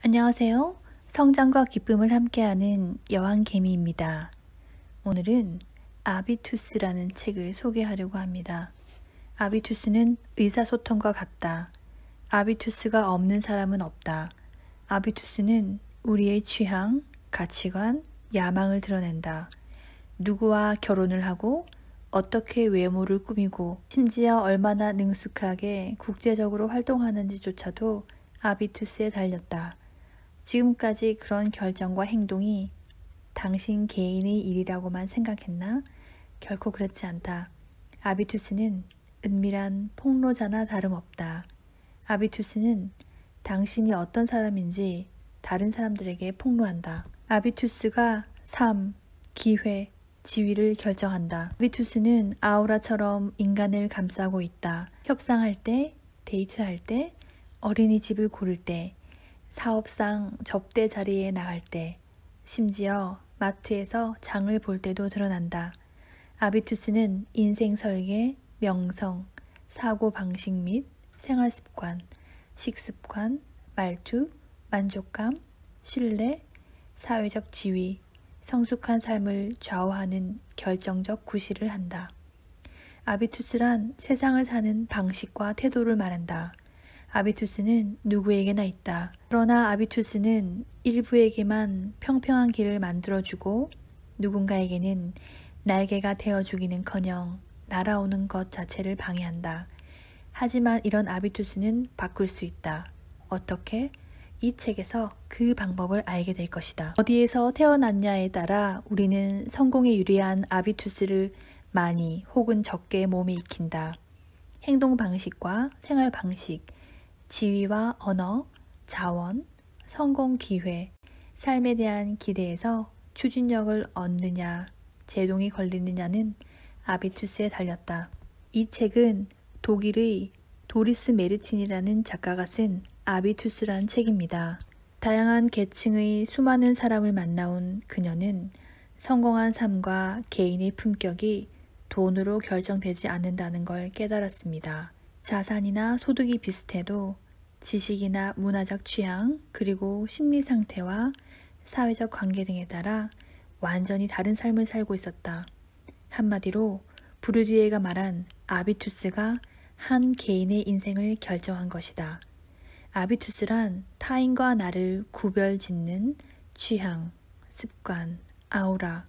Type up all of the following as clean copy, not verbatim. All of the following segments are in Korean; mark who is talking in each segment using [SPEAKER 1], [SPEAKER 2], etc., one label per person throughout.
[SPEAKER 1] 안녕하세요. 성장과 기쁨을 함께하는 여왕개미입니다. 오늘은 아비투스라는 책을 소개하려고 합니다. 아비투스는 의사소통과 같다. 아비투스가 없는 사람은 없다. 아비투스는 우리의 취향, 가치관, 야망을 드러낸다. 누구와 결혼을 하고 어떻게 외모를 꾸미고 심지어 얼마나 능숙하게 국제적으로 활동하는지조차도 아비투스에 달렸다. 지금까지 그런 결정과 행동이 당신 개인의 일이라고만 생각했나? 결코 그렇지 않다. 아비투스는 은밀한 폭로자나 다름없다. 아비투스는 당신이 어떤 사람인지 다른 사람들에게 폭로한다. 아비투스가 삶, 기회, 지위를 결정한다. 아비투스는 아우라처럼 인간을 감싸고 있다. 협상할 때, 데이트할 때, 어린이집을 고를 때, 사업상 접대 자리에 나갈 때, 심지어 마트에서 장을 볼 때도 드러난다. 아비투스는 인생 설계, 명성, 사고방식 및 생활습관, 식습관, 말투, 만족감, 신뢰, 사회적 지위, 성숙한 삶을 좌우하는 결정적 구실을 한다. 아비투스란 세상을 사는 방식과 태도를 말한다. 아비투스는 누구에게나 있다. 그러나 아비투스는 일부에게만 평평한 길을 만들어주고 누군가에게는 날개가 되어주기는커녕 날아오는 것 자체를 방해한다. 하지만 이런 아비투스는 바꿀 수 있다. 어떻게? 이 책에서 그 방법을 알게 될 것이다. 어디에서 태어났냐에 따라 우리는 성공에 유리한 아비투스를 많이 혹은 적게 몸에 익힌다. 행동 방식과 생활 방식, 지위와 언어, 자원, 성공 기회, 삶에 대한 기대에서 추진력을 얻느냐, 제동이 걸리느냐는 아비투스에 달렸다. 이 책은 독일의 도리스 메르틴이라는 작가가 쓴 아비투스란 책입니다. 다양한 계층의 수많은 사람을 만나온 그녀는 성공한 삶과 개인의 품격이 돈으로 결정되지 않는다는 걸 깨달았습니다. 자산이나 소득이 비슷해도 지식이나 문화적 취향, 그리고 심리 상태와 사회적 관계 등에 따라 완전히 다른 삶을 살고 있었다. 한마디로 부르디에가 말한 아비투스가 한 개인의 인생을 결정한 것이다. 아비투스란 타인과 나를 구별짓는 취향, 습관, 아우라,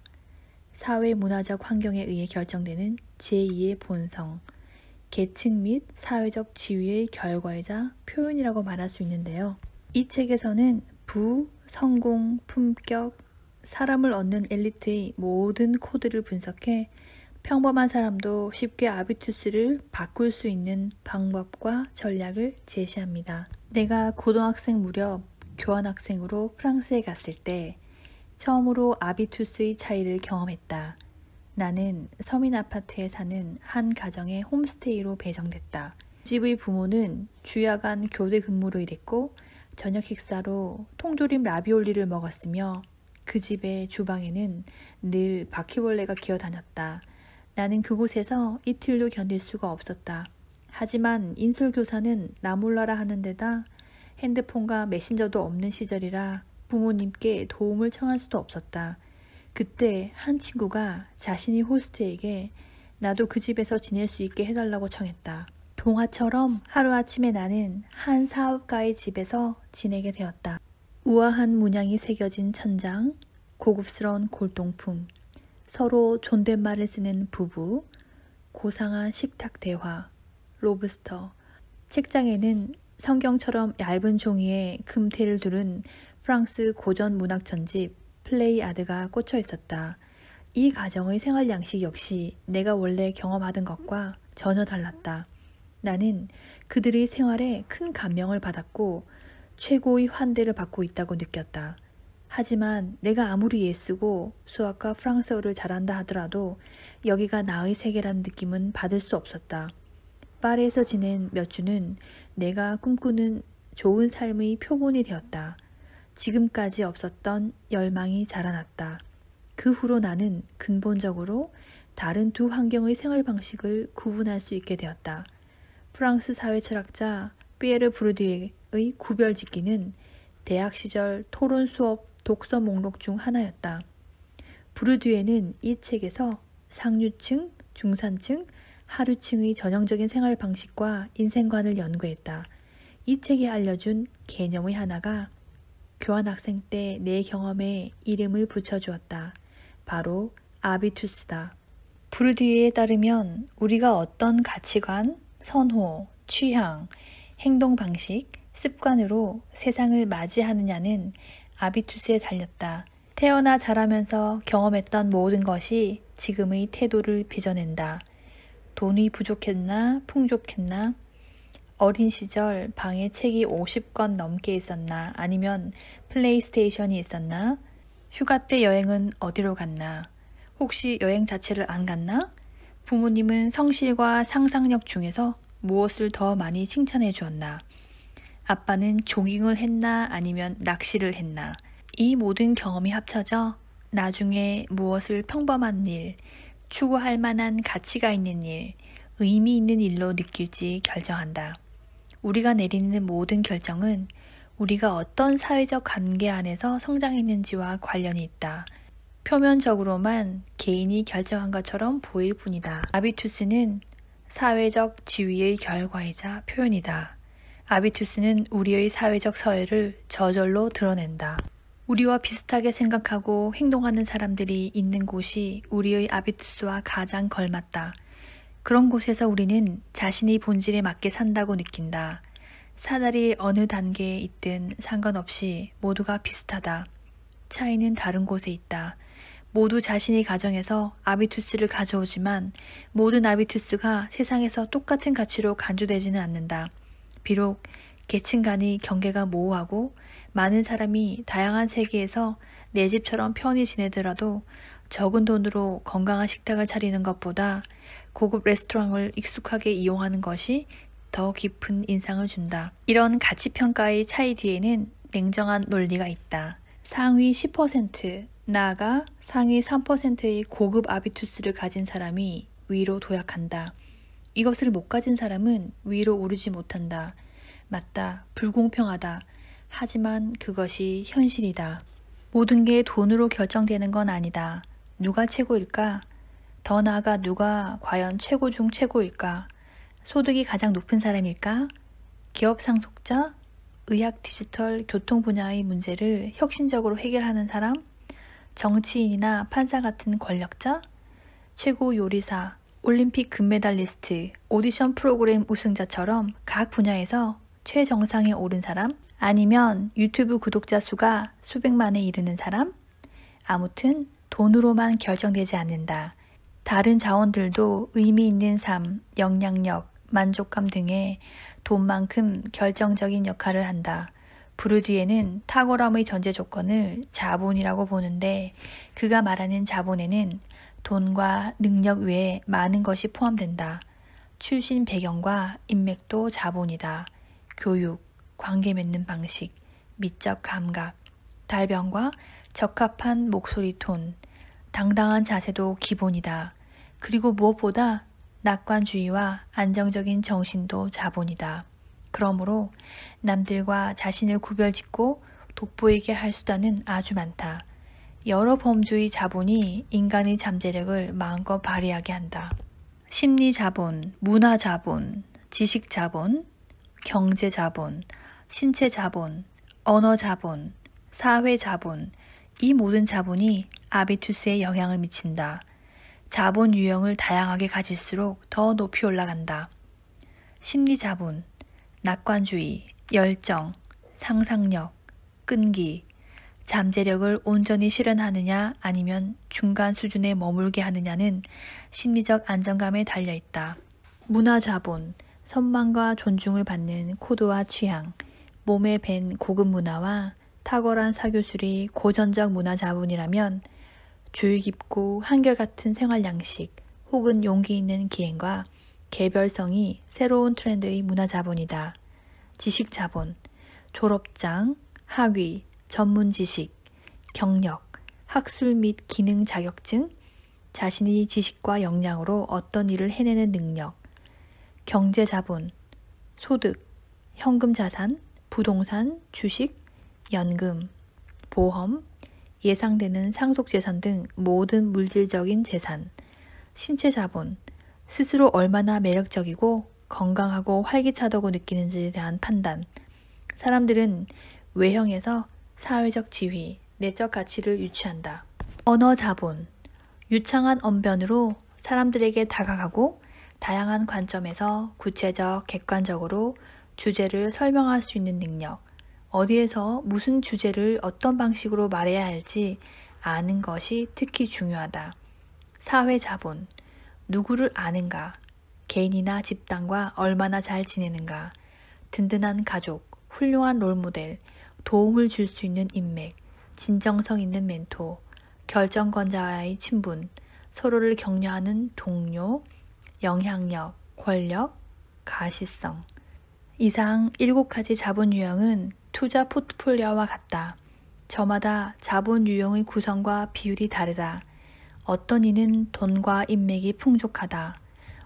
[SPEAKER 1] 사회 문화적 환경에 의해 결정되는 제2의 본성, 계층 및 사회적 지위의 결과이자 표현이라고 말할 수 있는데요. 이 책에서는 부, 성공, 품격, 사람을 얻는 엘리트의 모든 코드를 분석해 평범한 사람도 쉽게 아비투스를 바꿀 수 있는 방법과 전략을 제시합니다. 내가 고등학생 무렵 교환학생으로 프랑스에 갔을 때 처음으로 아비투스의 차이를 경험했다. 나는 서민 아파트에 사는 한 가정의 홈스테이로 배정됐다. 집의 부모는 주야간 교대 근무로 일했고 저녁 식사로 통조림 라비올리를 먹었으며 그 집의 주방에는 늘 바퀴벌레가 기어다녔다. 나는 그곳에서 이틀도 견딜 수가 없었다. 하지만 인솔교사는 나 몰라라 하는 데다 핸드폰과 메신저도 없는 시절이라 부모님께 도움을 청할 수도 없었다. 그때 한 친구가 자신이 호스트에게 나도 그 집에서 지낼 수 있게 해달라고 청했다. 동화처럼 하루아침에 나는 한 사업가의 집에서 지내게 되었다. 우아한 문양이 새겨진 천장, 고급스러운 골동품, 서로 존댓말을 쓰는 부부, 고상한 식탁 대화, 로브스터. 책장에는 성경처럼 얇은 종이에 금태를 두른 프랑스 고전 문학 전집 플레이아드가 꽂혀 있었다. 이 가정의 생활 양식 역시 내가 원래 경험하던 것과 전혀 달랐다. 나는 그들의 생활에 큰 감명을 받았고 최고의 환대를 받고 있다고 느꼈다. 하지만 내가 아무리 애쓰고 수학과 프랑스어를 잘한다 하더라도 여기가 나의 세계라는 느낌은 받을 수 없었다. 파리에서 지낸 몇 주는 내가 꿈꾸는 좋은 삶의 표본이 되었다. 지금까지 없었던 열망이 자라났다. 그 후로 나는 근본적으로 다른 두 환경의 생활 방식을 구분할 수 있게 되었다. 프랑스 사회 철학자 피에르 부르디에의 구별짓기는 대학 시절 토론 수업 독서 목록 중 하나였다. 부르디유는 이 책에서 상류층, 중산층, 하류층의 전형적인 생활 방식과 인생관을 연구했다. 이 책이 알려준 개념의 하나가 교환학생 때 내 경험에 이름을 붙여주었다. 바로 아비투스다. 부르디유에 따르면 우리가 어떤 가치관, 선호, 취향, 행동 방식, 습관으로 세상을 맞이하느냐는 아비투스에 달렸다. 태어나 자라면서 경험했던 모든 것이 지금의 태도를 빚어낸다. 돈이 부족했나, 풍족했나, 어린 시절 방에 책이 50권 넘게 있었나, 아니면 플레이스테이션이 있었나, 휴가 때 여행은 어디로 갔나, 혹시 여행 자체를 안 갔나? 부모님은 성실과 상상력 중에서 무엇을 더 많이 칭찬해 주었나? 아빠는 조깅을 했나 아니면 낚시를 했나? 이 모든 경험이 합쳐져 나중에 무엇을 평범한 일, 추구할 만한 가치가 있는 일, 의미 있는 일로 느낄지 결정한다. 우리가 내리는 모든 결정은 우리가 어떤 사회적 관계 안에서 성장했는지와 관련이 있다. 표면적으로만 개인이 결정한 것처럼 보일 뿐이다. 아비투스는 사회적 지위의 결과이자 표현이다. 아비투스는 우리의 사회적 서열을 저절로 드러낸다. 우리와 비슷하게 생각하고 행동하는 사람들이 있는 곳이 우리의 아비투스와 가장 걸맞다. 그런 곳에서 우리는 자신의 본질에 맞게 산다고 느낀다. 사다리 어느 단계에 있든 상관없이 모두가 비슷하다. 차이는 다른 곳에 있다. 모두 자신의 가정에서 아비투스를 가져오지만 모든 아비투스가 세상에서 똑같은 가치로 간주되지는 않는다. 비록 계층 간의 경계가 모호하고 많은 사람이 다양한 세계에서 내 집처럼 편히 지내더라도 적은 돈으로 건강한 식탁을 차리는 것보다 고급 레스토랑을 익숙하게 이용하는 것이 더 깊은 인상을 준다. 이런 가치평가의 차이 뒤에는 냉정한 논리가 있다. 상위 10%, 나아가 상위 3%의 고급 아비투스를 가진 사람이 위로 도약한다. 이것을 못 가진 사람은 위로 오르지 못한다. 맞다. 불공평하다. 하지만 그것이 현실이다. 모든 게 돈으로 결정되는 건 아니다. 누가 최고일까? 더 나아가 누가 과연 최고 중 최고일까? 소득이 가장 높은 사람일까? 기업 상속자? 의학, 디지털, 교통 분야의 문제를 혁신적으로 해결하는 사람? 정치인이나 판사 같은 권력자? 최고 요리사, 올림픽 금메달리스트, 오디션 프로그램 우승자처럼 각 분야에서 최정상에 오른 사람? 아니면 유튜브 구독자 수가 수백만에 이르는 사람? 아무튼 돈으로만 결정되지 않는다. 다른 자원들도 의미 있는 삶, 영향력, 만족감 등에 돈만큼 결정적인 역할을 한다. 부르디유는 탁월함의 전제 조건을 자본이라고 보는데 그가 말하는 자본에는 돈과 능력 외에 많은 것이 포함된다. 출신 배경과 인맥도 자본이다. 교육, 관계 맺는 방식, 미적 감각, 달변과 적합한 목소리 톤, 당당한 자세도 기본이다. 그리고 무엇보다 낙관주의와 안정적인 정신도 자본이다. 그러므로 남들과 자신을 구별짓고 돋보이게 할 수단은 아주 많다. 여러 범주의 자본이 인간의 잠재력을 마음껏 발휘하게 한다. 심리자본, 문화자본, 지식자본, 경제자본, 신체자본, 언어자본, 사회자본, 이 모든 자본이 아비투스에 영향을 미친다. 자본 유형을 다양하게 가질수록 더 높이 올라간다. 심리자본, 낙관주의, 열정, 상상력, 끈기, 잠재력을 온전히 실현하느냐 아니면 중간 수준에 머물게 하느냐는 심리적 안정감에 달려있다. 문화자본, 선망과 존중을 받는 코드와 취향, 몸에 밴 고급 문화와 탁월한 사교술이 고전적 문화자본이라면 주의 깊고 한결같은 생활 양식 혹은 용기 있는 기행과 개별성이 새로운 트렌드의 문화자본이다. 지식자본, 졸업장, 학위, 전문 지식, 경력, 학술 및 기능 자격증, 자신의 지식과 역량으로 어떤 일을 해내는 능력, 경제자본, 소득, 현금 자산, 부동산, 주식, 연금, 보험, 예상되는 상속재산 등 모든 물질적인 재산, 신체 자본, 스스로 얼마나 매력적이고 건강하고 활기차다고 느끼는지에 대한 판단. 사람들은 외형에서 사회적 지위, 내적 가치를 유추한다. 언어 자본, 유창한 언변으로 사람들에게 다가가고 다양한 관점에서 구체적, 객관적으로 주제를 설명할 수 있는 능력. 어디에서 무슨 주제를 어떤 방식으로 말해야 할지 아는 것이 특히 중요하다. 사회 자본, 누구를 아는가, 개인이나 집단과 얼마나 잘 지내는가, 든든한 가족, 훌륭한 롤모델, 도움을 줄 수 있는 인맥, 진정성 있는 멘토, 결정권자와의 친분, 서로를 격려하는 동료, 영향력, 권력, 가시성. 이상 7가지 자본 유형은 투자 포트폴리오와 같다. 저마다 자본 유형의 구성과 비율이 다르다. 어떤 이는 돈과 인맥이 풍족하다.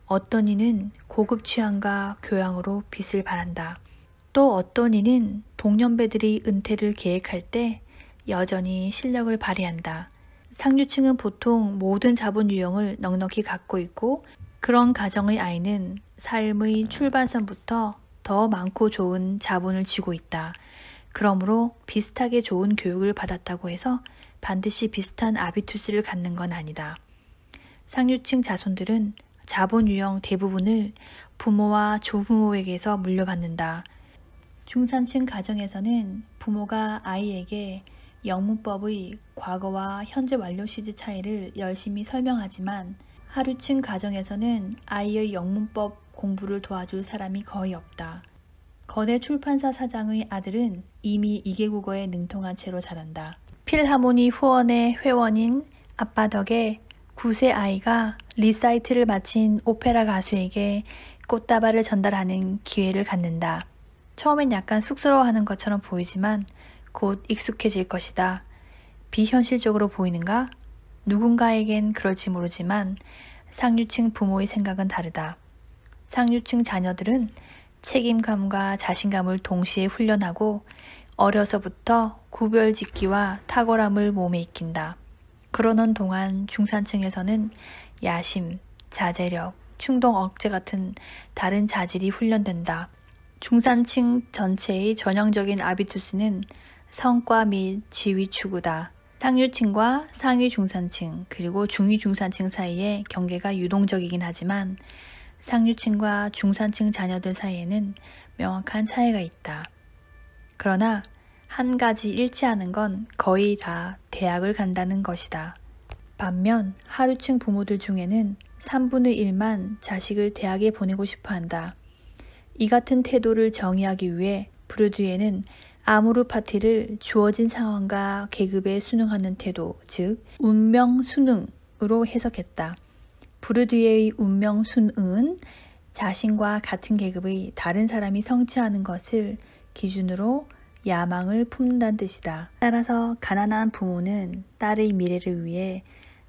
[SPEAKER 1] 어떤 이는 고급 취향과 교양으로 빚을 바란다. 또 어떤 이는 동년배들이 은퇴를 계획할 때 여전히 실력을 발휘한다. 상류층은 보통 모든 자본 유형을 넉넉히 갖고 있고 그런 가정의 아이는 삶의 출발선부터 더 많고 좋은 자본을 쥐고 있다. 그러므로 비슷하게 좋은 교육을 받았다고 해서 반드시 비슷한 아비투스를 갖는 건 아니다. 상류층 자손들은 자본 유형 대부분을 부모와 조부모에게서 물려받는다. 중산층 가정에서는 부모가 아이에게 영문법의 과거와 현재 완료 시제 차이를 열심히 설명하지만 하류층 가정에서는 아이의 영문법 공부를 도와줄 사람이 거의 없다. 거대 출판사 사장의 아들은 이미 2개국어에 능통한 채로 자란다. 필하모니 후원의 회원인 아빠 덕에 9세 아이가 리사이트를 마친 오페라 가수에게 꽃다발을 전달하는 기회를 갖는다. 처음엔 약간 쑥스러워하는 것처럼 보이지만 곧 익숙해질 것이다. 비현실적으로 보이는가? 누군가에겐 그럴지 모르지만 상류층 부모의 생각은 다르다. 상류층 자녀들은 책임감과 자신감을 동시에 훈련하고 어려서부터 구별짓기와 탁월함을 몸에 익힌다. 그러는 동안 중산층에서는 야심, 자제력, 충동 억제 같은 다른 자질이 훈련된다. 중산층 전체의 전형적인 아비투스는 성과 및 지위 추구다. 상류층과 상위 중산층 그리고 중위 중산층 사이의 경계가 유동적이긴 하지만 상류층과 중산층 자녀들 사이에는 명확한 차이가 있다. 그러나 한 가지 일치하는 건 거의 다 대학을 간다는 것이다. 반면 하류층 부모들 중에는 3분의 1만 자식을 대학에 보내고 싶어 한다. 이 같은 태도를 정의하기 위해 브르드에는 아모르 파티를 주어진 상황과 계급에 순응하는 태도, 즉 운명 순응으로 해석했다. 브르드에의 운명 순응은 자신과 같은 계급의 다른 사람이 성취하는 것을 기준으로 야망을 품는다는 뜻이다. 따라서 가난한 부모는 딸의 미래를 위해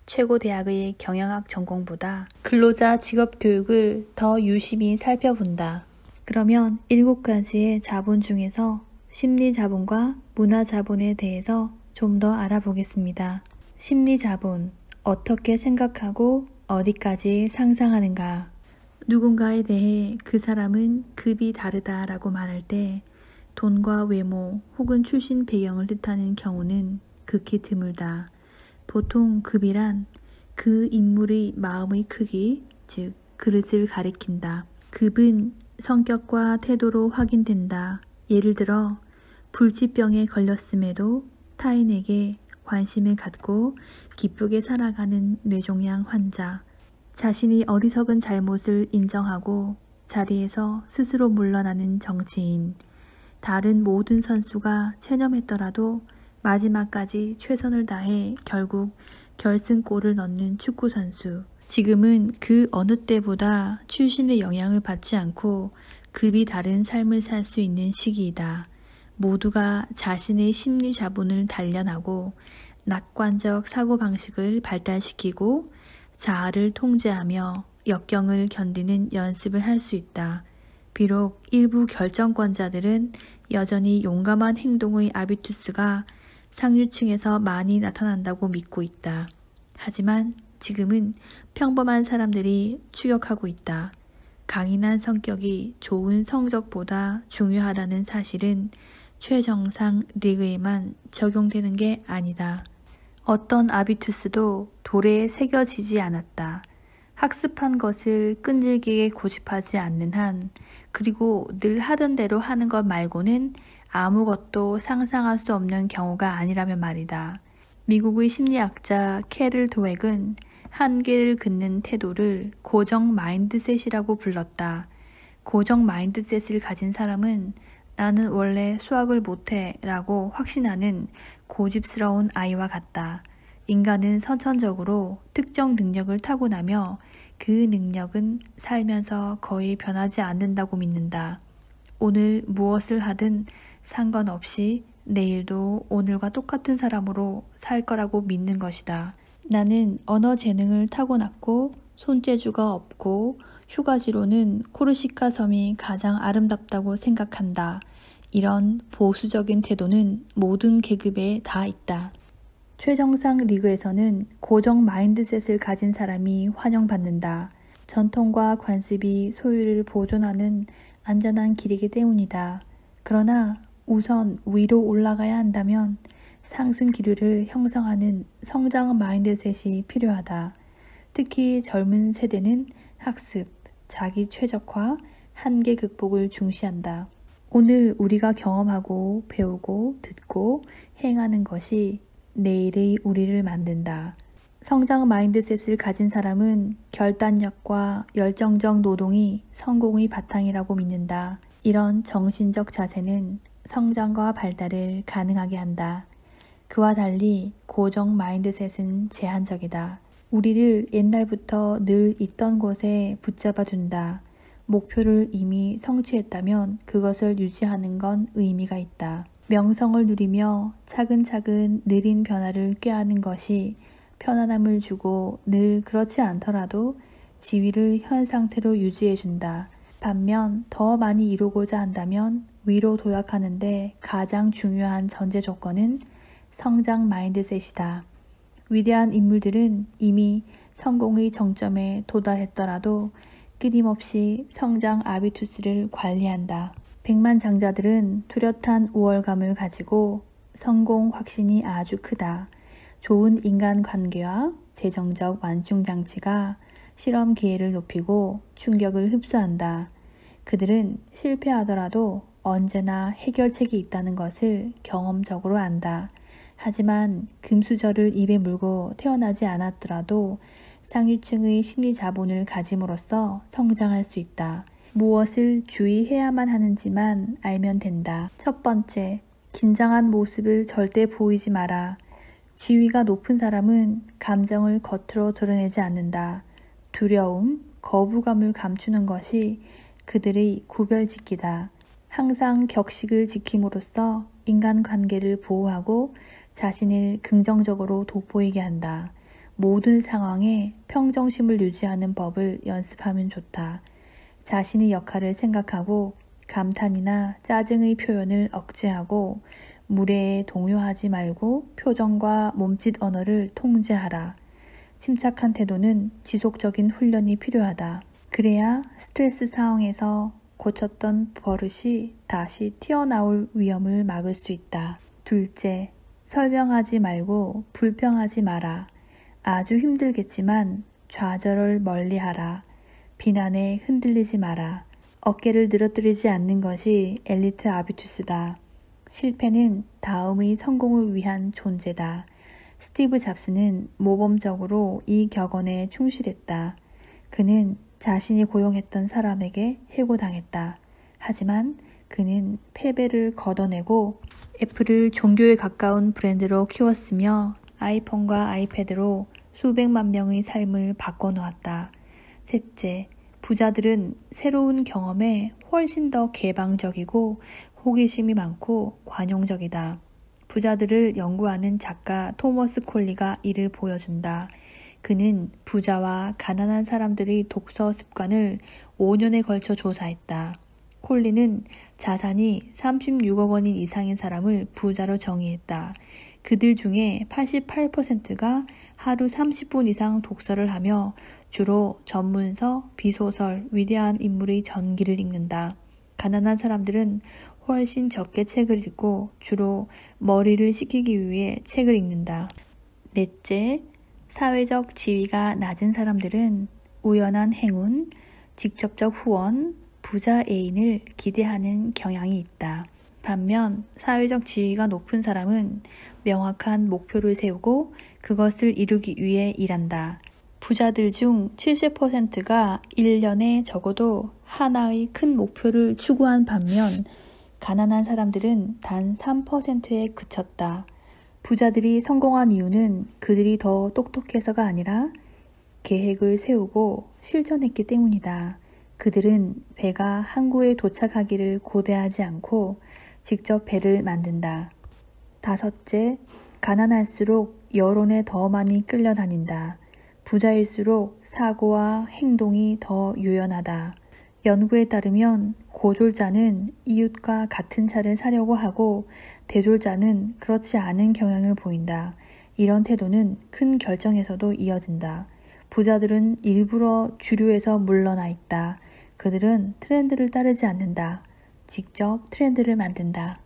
[SPEAKER 1] 최고 대학의 경영학 전공보다 근로자 직업 교육을 더 유심히 살펴본다. 그러면 7가지의 자본 중에서 심리 자본과 문화 자본에 대해서 좀 더 알아보겠습니다. 심리 자본, 어떻게 생각하고 어디까지 상상하는가. 누군가에 대해 그 사람은 급이 다르다라고 말할 때 돈과 외모 혹은 출신 배경을 뜻하는 경우는 극히 드물다. 보통 급이란 그 인물의 마음의 크기, 즉 그릇을 가리킨다. 급은 성격과 태도로 확인된다. 예를 들어 불치병에 걸렸음에도 타인에게 관심을 갖고 기쁘게 살아가는 뇌종양 환자, 자신이 어리석은 잘못을 인정하고 자리에서 스스로 물러나는 정치인, 다른 모든 선수가 체념했더라도 마지막까지 최선을 다해 결국 결승골을 넣는 축구 선수. 지금은 그 어느 때보다 출신의 영향을 받지 않고 급이 다른 삶을 살 수 있는 시기이다. 모두가 자신의 심리 자본을 단련하고 낙관적 사고방식을 발달시키고 자아를 통제하며 역경을 견디는 연습을 할 수 있다. 비록 일부 결정권자들은 여전히 용감한 행동의 아비투스가 상류층에서 많이 나타난다고 믿고 있다. 하지만 지금은 평범한 사람들이 추격하고 있다. 강인한 성격이 좋은 성적보다 중요하다는 사실은 최정상 리그에만 적용되는 게 아니다. 어떤 아비투스도 돌에 새겨지지 않았다. 학습한 것을 끈질기게 고집하지 않는 한, 그리고 늘 하던 대로 하는 것 말고는 아무것도 상상할 수 없는 경우가 아니라면 말이다. 미국의 심리학자 캐럴 도웩은 한계를 긋는 태도를 고정 마인드셋이라고 불렀다. 고정 마인드셋을 가진 사람은 나는 원래 수학을 못해 라고 확신하는 고집스러운 아이와 같다. 인간은 선천적으로 특정 능력을 타고나며 그 능력은 살면서 거의 변하지 않는다고 믿는다. 오늘 무엇을 하든 상관없이 내일도 오늘과 똑같은 사람으로 살 거라고 믿는 것이다. 나는 언어 재능을 타고났고 손재주가 없고 휴가지로는 코르시카 섬이 가장 아름답다고 생각한다. 이런 보수적인 태도는 모든 계급에 다 있다. 최정상 리그에서는 고정 마인드셋을 가진 사람이 환영받는다. 전통과 관습이 소유를 보존하는 안전한 길이기 때문이다. 그러나 우선 위로 올라가야 한다면 상승 기류를 형성하는 성장 마인드셋이 필요하다. 특히 젊은 세대는 학습, 자기 최적화, 한계 극복을 중시한다. 오늘 우리가 경험하고 배우고 듣고 행하는 것이 내일의 우리를 만든다. 성장 마인드셋을 가진 사람은 결단력과 열정적 노동이 성공의 바탕이라고 믿는다. 이런 정신적 자세는 성장과 발달을 가능하게 한다. 그와 달리 고정 마인드셋은 제한적이다. 우리를 옛날부터 늘 있던 곳에 붙잡아 둔다. 목표를 이미 성취했다면 그것을 유지하는 건 의미가 있다. 명성을 누리며 차근차근 느린 변화를 꾀하는 것이 편안함을 주고 늘 그렇지 않더라도 지위를 현 상태로 유지해준다. 반면 더 많이 이루고자 한다면 위로 도약하는데 가장 중요한 전제 조건은 성장 마인드셋이다. 위대한 인물들은 이미 성공의 정점에 도달했더라도 끊임없이 성장 아비투스를 관리한다. 백만장자들은 뚜렷한 우월감을 가지고 성공 확신이 아주 크다. 좋은 인간관계와 재정적 완충장치가 실험 기회를 높이고 충격을 흡수한다. 그들은 실패하더라도 언제나 해결책이 있다는 것을 경험적으로 안다. 하지만 금수저를 입에 물고 태어나지 않았더라도 상류층의 심리 자본을 가짐으로써 성장할 수 있다. 무엇을 주의해야만 하는지만 알면 된다. 첫 번째, 긴장한 모습을 절대 보이지 마라. 지위가 높은 사람은 감정을 겉으로 드러내지 않는다. 두려움, 거부감을 감추는 것이 그들의 구별짓기다. 항상 격식을 지킴으로써 인간관계를 보호하고 자신을 긍정적으로 돋보이게 한다. 모든 상황에 평정심을 유지하는 법을 연습하면 좋다. 자신의 역할을 생각하고 감탄이나 짜증의 표현을 억제하고 무례에 동요하지 말고 표정과 몸짓 언어를 통제하라. 침착한 태도는 지속적인 훈련이 필요하다. 그래야 스트레스 상황에서 고쳤던 버릇이 다시 튀어나올 위험을 막을 수 있다. 둘째, 설명하지 말고 불평하지 마라. 아주 힘들겠지만 좌절을 멀리하라. 비난에 흔들리지 마라. 어깨를 늘어뜨리지 않는 것이 엘리트 아비투스다. 실패는 다음의 성공을 위한 존재다. 스티브 잡스는 모범적으로 이 격언에 충실했다. 그는 자신이 고용했던 사람에게 해고당했다. 하지만 그는 패배를 걷어내고 애플을 종교에 가까운 브랜드로 키웠으며 아이폰과 아이패드로 수백만 명의 삶을 바꿔놓았다. 셋째, 부자들은 새로운 경험에 훨씬 더 개방적이고 호기심이 많고 관용적이다. 부자들을 연구하는 작가 토머스 콜리가 이를 보여준다. 그는 부자와 가난한 사람들의 독서 습관을 5년에 걸쳐 조사했다. 콜리는 자산이 36억 원인 이상인 사람을 부자로 정의했다. 그들 중에 88%가 하루 30분 이상 독서를 하며 주로 전문서, 비소설, 위대한 인물의 전기를 읽는다. 가난한 사람들은 훨씬 적게 책을 읽고 주로 머리를 식히기 위해 책을 읽는다. 넷째, 사회적 지위가 낮은 사람들은 우연한 행운, 직접적 후원, 부자 애인을 기대하는 경향이 있다. 반면 사회적 지위가 높은 사람은 명확한 목표를 세우고 그것을 이루기 위해 일한다. 부자들 중 70%가 1년에 적어도 하나의 큰 목표를 추구한 반면 가난한 사람들은 단 3%에 그쳤다. 부자들이 성공한 이유는 그들이 더 똑똑해서가 아니라 계획을 세우고 실천했기 때문이다. 그들은 배가 항구에 도착하기를 고대하지 않고 직접 배를 만든다. 다섯째, 가난할수록 여론에 더 많이 끌려다닌다. 부자일수록 사고와 행동이 더 유연하다. 연구에 따르면 고졸자는 이웃과 같은 차를 사려고 하고 대졸자는 그렇지 않은 경향을 보인다. 이런 태도는 큰 결정에서도 이어진다. 부자들은 일부러 주류에서 물러나 있다. 그들은 트렌드를 따르지 않는다. 직접 트렌드를 만든다.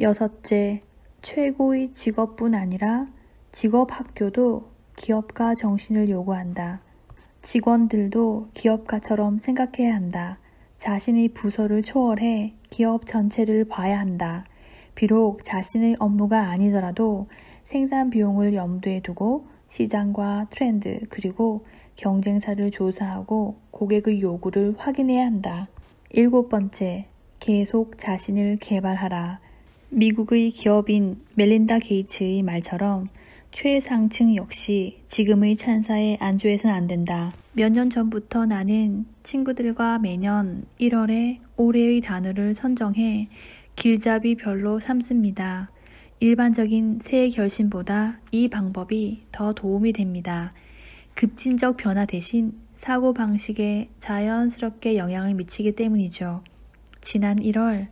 [SPEAKER 1] 여섯째, 최고의 직업뿐 아니라 직업학교도 기업가 정신을 요구한다. 직원들도 기업가처럼 생각해야 한다. 자신의 부서를 초월해 기업 전체를 봐야 한다. 비록 자신의 업무가 아니더라도 생산 비용을 염두에 두고 시장과 트렌드 그리고 경쟁사를 조사하고 고객의 요구를 확인해야 한다. 일곱 번째, 계속 자신을 개발하라. 미국의 기업인 멜린다 게이츠의 말처럼 최상층 역시 지금의 찬사에 안주해서는 안 된다. 몇 년 전부터 나는 친구들과 매년 1월에 올해의 단어를 선정해 길잡이별로 삼습니다. 일반적인 새해 결심보다 이 방법이 더 도움이 됩니다. 급진적 변화 대신 사고방식에 자연스럽게 영향을 미치기 때문이죠. 지난 1월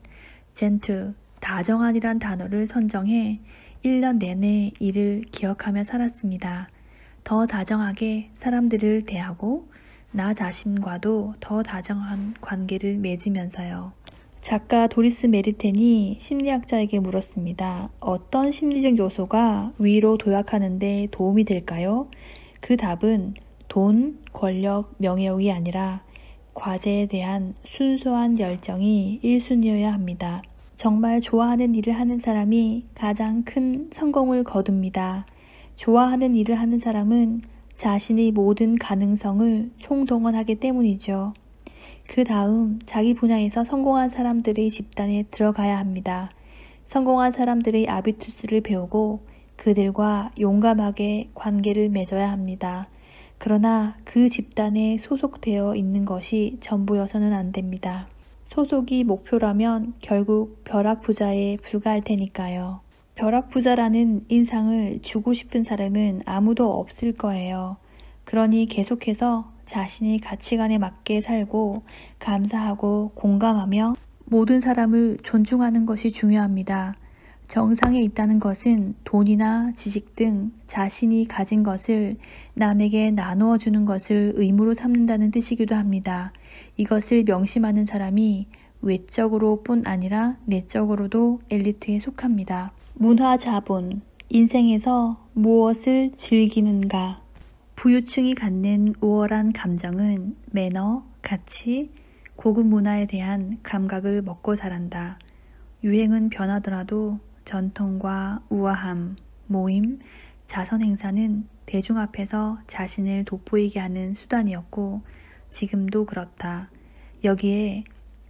[SPEAKER 1] 젠트, 다정한이란 단어를 선정해 1년 내내 이를 기억하며 살았습니다. 더 다정하게 사람들을 대하고 나 자신과도 더 다정한 관계를 맺으면서요. 작가 도리스 메리텐이 심리학자에게 물었습니다. 어떤 심리적 요소가 위로 도약하는 데 도움이 될까요? 그 답은 돈, 권력, 명예욕이 아니라 과제에 대한 순수한 열정이 1순위여야 합니다. 정말 좋아하는 일을 하는 사람이 가장 큰 성공을 거둡니다. 좋아하는 일을 하는 사람은 자신의 모든 가능성을 총동원하기 때문이죠. 그 다음 자기 분야에서 성공한 사람들의 집단에 들어가야 합니다. 성공한 사람들의 아비투스를 배우고 그들과 용감하게 관계를 맺어야 합니다. 그러나 그 집단에 소속되어 있는 것이 전부여서는 안 됩니다. 소속이 목표라면 결국 벼락부자에 불과할 테니까요. 벼락부자라는 인상을 주고 싶은 사람은 아무도 없을 거예요. 그러니 계속해서 자신이 가치관에 맞게 살고 감사하고 공감하며 모든 사람을 존중하는 것이 중요합니다. 정상에 있다는 것은 돈이나 지식 등 자신이 가진 것을 남에게 나누어 주는 것을 의무로 삼는다는 뜻이기도 합니다. 이것을 명심하는 사람이 외적으로 뿐 아니라 내적으로도 엘리트에 속합니다. 문화자본, 인생에서 무엇을 즐기는가? 부유층이 갖는 우월한 감정은 매너, 가치, 고급 문화에 대한 감각을 먹고 자란다. 유행은 변하더라도 전통과 우아함, 모임, 자선 행사는 대중 앞에서 자신을 돋보이게 하는 수단이었고 지금도 그렇다. 여기에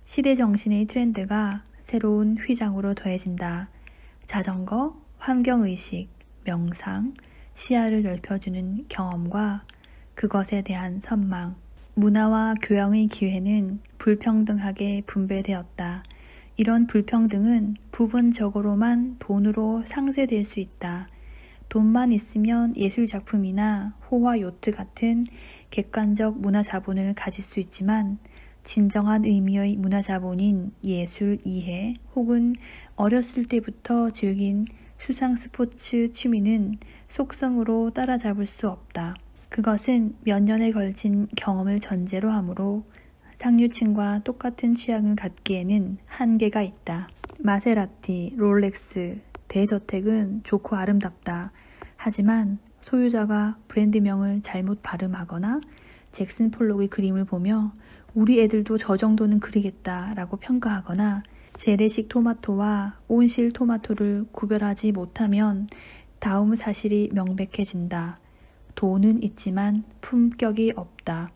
[SPEAKER 1] 시대 정신의 트렌드가 새로운 휘장으로 더해진다. 자전거, 환경의식, 명상, 시야를 넓혀주는 경험과 그것에 대한 선망, 문화와 교양의 기회는 불평등하게 분배되었다. 이런 불평등은 부분적으로만 돈으로 상쇄될 수 있다. 돈만 있으면 예술작품이나 호화 요트 같은 객관적 문화 자본을 가질 수 있지만 진정한 의미의 문화자본인 예술 이해 혹은 어렸을 때부터 즐긴 수상 스포츠 취미는 속성으로 따라잡을 수 없다. 그것은 몇 년에 걸친 경험을 전제로 하므로 상류층과 똑같은 취향을 갖기에는 한계가 있다. 마세라티, 롤렉스, 대저택은 좋고 아름답다. 하지만 소유자가 브랜드명을 잘못 발음하거나 잭슨 폴록의 그림을 보며 우리 애들도 저 정도는 그리겠다 라고 평가하거나 재래식 토마토와 온실 토마토를 구별하지 못하면 다음 사실이 명백해진다. 돈은 있지만 품격이 없다.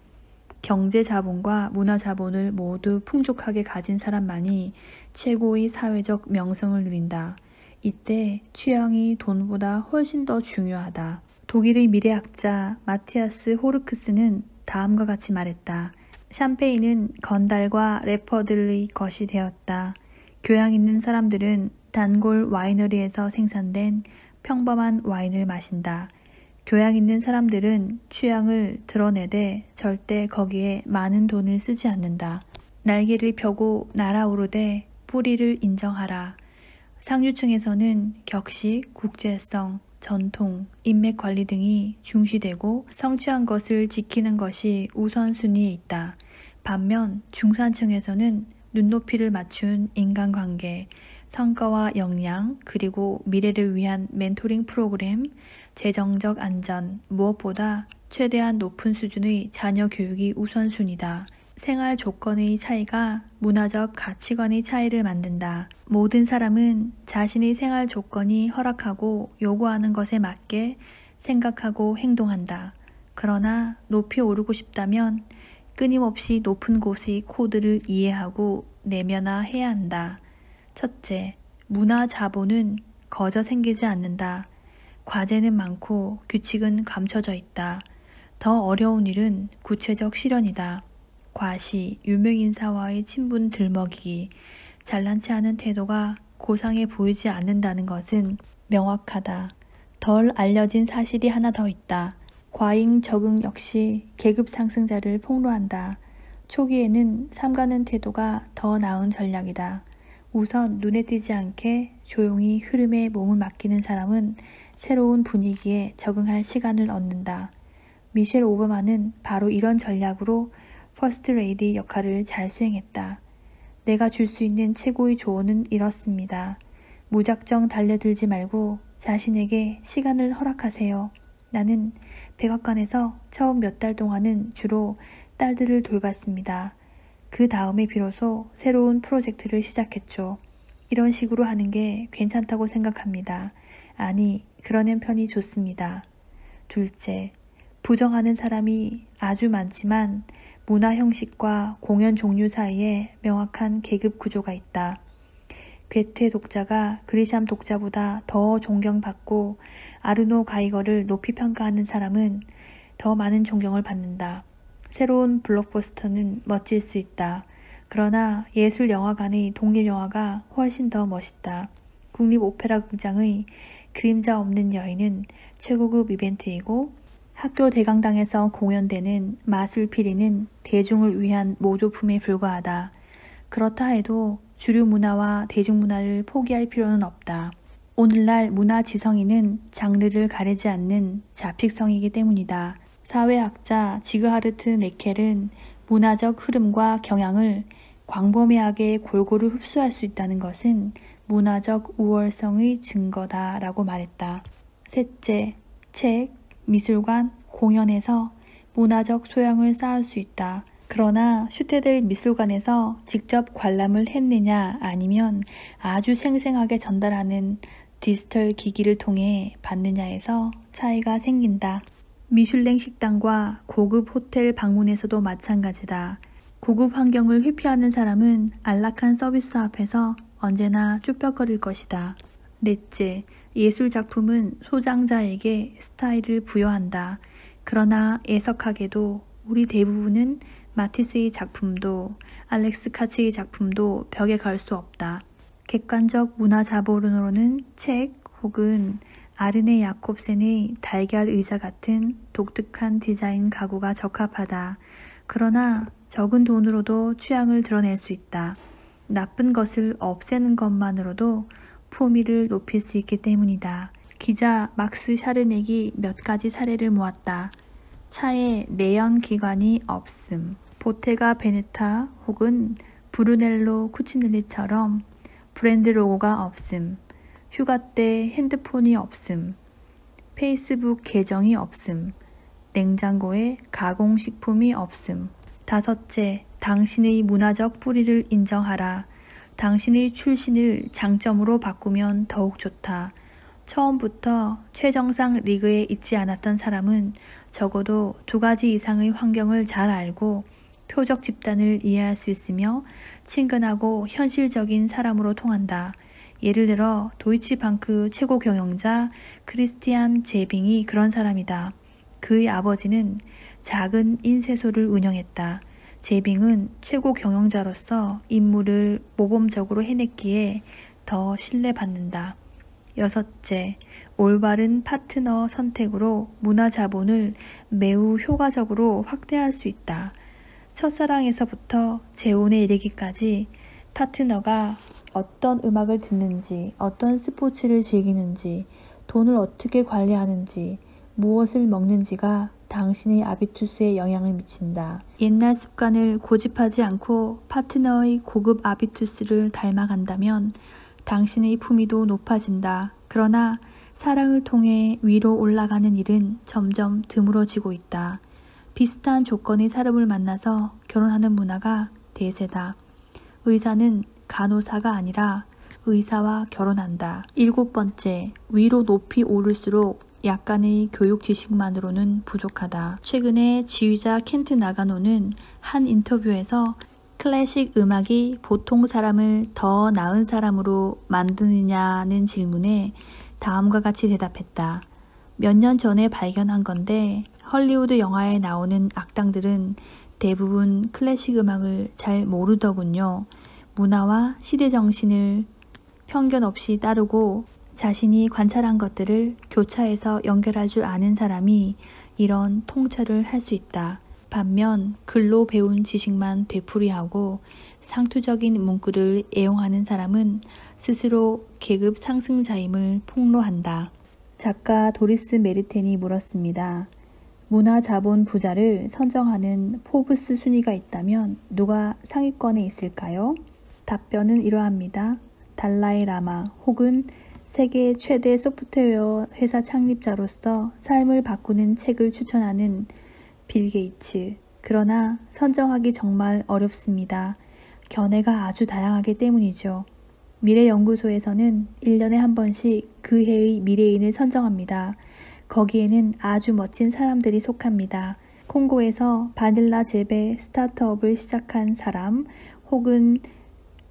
[SPEAKER 1] 경제 자본과 문화 자본을 모두 풍족하게 가진 사람만이 최고의 사회적 명성을 누린다. 이때 취향이 돈보다 훨씬 더 중요하다. 독일의 미래학자 마티아스 호르크스는 다음과 같이 말했다. 샴페인은 건달과 래퍼들의 것이 되었다. 교양 있는 사람들은 단골 와이너리에서 생산된 평범한 와인을 마신다. 교양 있는 사람들은 취향을 드러내되 절대 거기에 많은 돈을 쓰지 않는다. 날개를 펴고 날아오르되 뿌리를 인정하라. 상류층에서는 격식, 국제성, 전통, 인맥 관리 등이 중시되고 성취한 것을 지키는 것이 우선순위에 있다. 반면 중산층에서는 눈높이를 맞춘 인간관계, 성과와 역량, 그리고 미래를 위한 멘토링 프로그램, 재정적 안전, 무엇보다 최대한 높은 수준의 자녀 교육이 우선순위다. 생활 조건의 차이가 문화적 가치관의 차이를 만든다. 모든 사람은 자신의 생활 조건이 허락하고 요구하는 것에 맞게 생각하고 행동한다. 그러나 높이 오르고 싶다면 끊임없이 높은 곳의 코드를 이해하고 내면화해야 한다. 첫째, 문화 자본은 거저 생기지 않는다. 과제는 많고 규칙은 감춰져 있다. 더 어려운 일은 구체적 실현이다. 과시, 유명인사와의 친분 들먹이기, 잘난치 않은 태도가 고상해 보이지 않는다는 것은 명확하다. 덜 알려진 사실이 하나 더 있다. 과잉 적응 역시 계급 상승자를 폭로한다. 초기에는 삼가는 태도가 더 나은 전략이다. 우선 눈에 띄지 않게 조용히 흐름에 몸을 맡기는 사람은 새로운 분위기에 적응할 시간을 얻는다. 미셸 오바마는 바로 이런 전략으로 퍼스트 레이디 역할을 잘 수행했다. 내가 줄 수 있는 최고의 조언은 이렇습니다. 무작정 달려들지 말고 자신에게 시간을 허락하세요. 나는 백악관에서 처음 몇 달 동안은 주로 딸들을 돌봤습니다. 그 다음에 비로소 새로운 프로젝트를 시작했죠. 이런 식으로 하는 게 괜찮다고 생각합니다. 아니, 그러는 편이 좋습니다. 둘째, 부정하는 사람이 아주 많지만 문화 형식과 공연 종류 사이에 명확한 계급 구조가 있다. 괴테 독자가 그리샴 독자보다 더 존경받고 아르노 가이거를 높이 평가하는 사람은 더 많은 존경을 받는다. 새로운 블록버스터는 멋질 수 있다. 그러나 예술영화관의 독립영화가 훨씬 더 멋있다. 국립오페라 극장의 그림자 없는 여인은 최고급 이벤트이고 학교 대강당에서 공연되는 마술피리는 대중을 위한 모조품에 불과하다. 그렇다 해도 주류 문화와 대중문화를 포기할 필요는 없다. 오늘날 문화 지성인은 장르를 가리지 않는 자픽성이기 때문이다. 사회학자 지그하르트 메켈은 문화적 흐름과 경향을 광범위하게 골고루 흡수할 수 있다는 것은 문화적 우월성의 증거다라고 말했다. 셋째, 책, 미술관, 공연에서 문화적 소양을 쌓을 수 있다. 그러나 슈테델 미술관에서 직접 관람을 했느냐 아니면 아주 생생하게 전달하는 디지털 기기를 통해 받느냐에서 차이가 생긴다. 미슐랭 식당과 고급 호텔 방문에서도 마찬가지다. 고급 환경을 회피하는 사람은 안락한 서비스 앞에서 언제나 쭈뼛거릴 것이다. 넷째, 예술 작품은 소장자에게 스타일을 부여한다. 그러나 애석하게도 우리 대부분은 마티스의 작품도 알렉스 카치의 작품도 벽에 갈 수 없다. 객관적 문화 자본으로는 책 혹은 아르네 야콥센의 달걀 의자 같은 독특한 디자인 가구가 적합하다. 그러나 적은 돈으로도 취향을 드러낼 수 있다. 나쁜 것을 없애는 것만으로도 품위를 높일 수 있기 때문이다. 기자 막스 샤르넥이 몇 가지 사례를 모았다. 차에 내연기관이 없음, 보테가 베네타 혹은 브루넬로 쿠치넬리처럼 브랜드 로고가 없음, 휴가 때 핸드폰이 없음, 페이스북 계정이 없음, 냉장고에 가공식품이 없음. 다섯째, 당신의 문화적 뿌리를 인정하라. 당신의 출신을 장점으로 바꾸면 더욱 좋다. 처음부터 최정상 리그에 있지 않았던 사람은 적어도 2가지 이상의 환경을 잘 알고 표적 집단을 이해할 수 있으며 친근하고 현실적인 사람으로 통한다. 예를 들어 도이치방크 최고 경영자 크리스티안 제빙이 그런 사람이다. 그의 아버지는 작은 인쇄소를 운영했다. 제빙은 최고 경영자로서 임무를 모범적으로 해냈기에 더 신뢰받는다. 여섯째, 올바른 파트너 선택으로 문화 자본을 매우 효과적으로 확대할 수 있다. 첫사랑에서부터 재혼에 이르기까지 파트너가 어떤 음악을 듣는지, 어떤 스포츠를 즐기는지, 돈을 어떻게 관리하는지, 무엇을 먹는지가 당신의 아비투스에 영향을 미친다. 옛날 습관을 고집하지 않고 파트너의 고급 아비투스를 닮아간다면 당신의 품위도 높아진다. 그러나 사랑을 통해 위로 올라가는 일은 점점 드물어지고 있다. 비슷한 조건의 사람을 만나서 결혼하는 문화가 대세다. 의사는 간호사가 아니라 의사와 결혼한다. 7번째, 위로 높이 오를수록 약간의 교육 지식만으로는 부족하다. 최근에 지휘자 켄트 나가노는 한 인터뷰에서 클래식 음악이 보통 사람을 더 나은 사람으로 만드느냐는 질문에 다음과 같이 대답했다. 몇 년 전에 발견한 건데 헐리우드 영화에 나오는 악당들은 대부분 클래식 음악을 잘 모르더군요. 문화와 시대 정신을 편견 없이 따르고 자신이 관찰한 것들을 교차해서 연결할 줄 아는 사람이 이런 통찰을 할 수 있다. 반면 글로 배운 지식만 되풀이하고 상투적인 문구를 애용하는 사람은 스스로 계급 상승자임을 폭로한다. 작가 도리스 메르텐이 물었습니다. 문화 자본 부자를 선정하는 포브스 순위가 있다면 누가 상위권에 있을까요? 답변은 이러합니다. 달라이 라마 혹은 세계 최대 소프트웨어 회사 창립자로서 삶을 바꾸는 책을 추천하는 빌 게이츠. 그러나 선정하기 정말 어렵습니다. 견해가 아주 다양하기 때문이죠. 미래연구소에서는 1년에 한 번씩 그 해의 미래인을 선정합니다. 거기에는 아주 멋진 사람들이 속합니다. 콩고에서 바닐라 재배 스타트업을 시작한 사람 혹은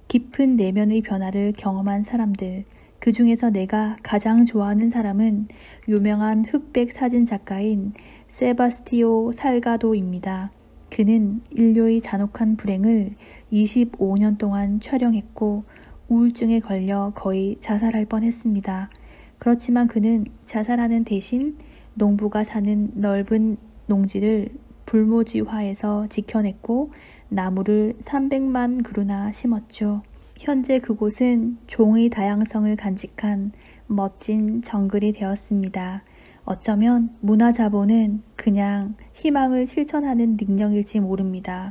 [SPEAKER 1] 깊은 내면의 변화를 경험한 사람들, 그 중에서 내가 가장 좋아하는 사람은 유명한 흑백 사진 작가인 세바스티오 살가도입니다. 그는 인류의 잔혹한 불행을 25년 동안 촬영했고 우울증에 걸려 거의 자살할 뻔했습니다. 그렇지만 그는 자살하는 대신 농부가 사는 넓은 농지를 불모지화해서 지켜냈고 나무를 300만 그루나 심었죠. 현재 그곳은 종의 다양성을 간직한 멋진 정글이 되었습니다. 어쩌면 문화 자본은 그냥 희망을 실천하는 능력일지 모릅니다.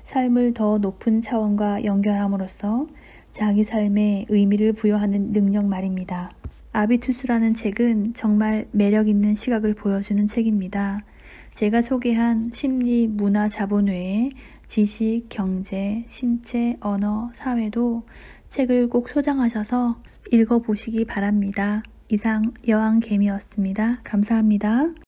[SPEAKER 1] 삶을 더 높은 차원과 연결함으로써 자기 삶에 의미를 부여하는 능력 말입니다. 아비투스라는 책은 정말 매력 있는 시각을 보여주는 책입니다. 제가 소개한 심리, 문화, 자본 외에 지식, 경제, 신체, 언어, 사회도 책을 꼭 소장하셔서 읽어보시기 바랍니다. 이상 여왕개미였습니다. 감사합니다.